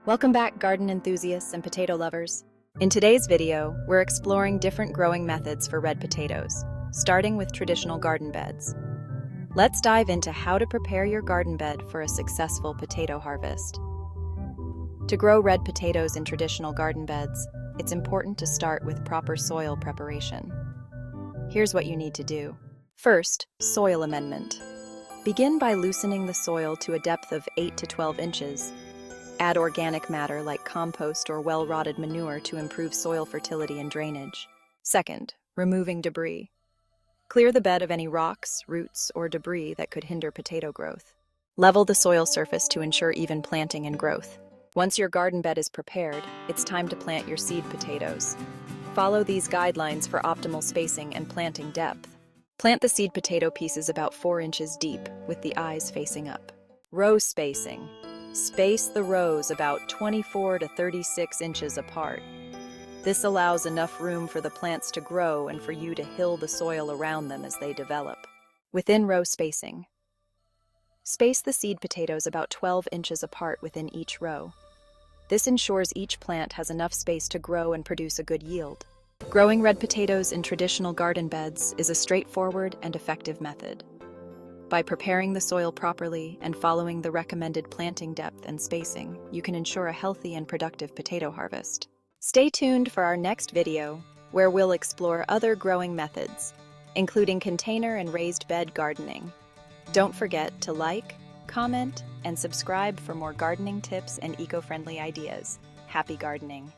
Welcome back, garden enthusiasts and potato lovers. In today's video, we're exploring different growing methods for red potatoes, starting with traditional garden beds. Let's dive into how to prepare your garden bed for a successful potato harvest. To grow red potatoes in traditional garden beds, it's important to start with proper soil preparation. Here's what you need to do. First, soil amendment. Begin by loosening the soil to a depth of 8 to 12 inches. Add organic matter like compost or well-rotted manure to improve soil fertility and drainage. Second, removing debris. Clear the bed of any rocks, roots, or debris that could hinder potato growth. Level the soil surface to ensure even planting and growth. Once your garden bed is prepared, it's time to plant your seed potatoes. Follow these guidelines for optimal spacing and planting depth. Plant the seed potato pieces about 4 inches deep, with the eyes facing up. Row spacing. Space the rows about 24 to 36 inches apart. This allows enough room for the plants to grow and for you to hill the soil around them as they develop. Within row spacing, space the seed potatoes about 12 inches apart within each row. This ensures each plant has enough space to grow and produce a good yield. Growing red potatoes in traditional garden beds is a straightforward and effective method. By preparing the soil properly and following the recommended planting depth and spacing, you can ensure a healthy and productive potato harvest. Stay tuned for our next video, where we'll explore other growing methods, including container and raised bed gardening. Don't forget to like, comment, and subscribe for more gardening tips and eco-friendly ideas. Happy gardening!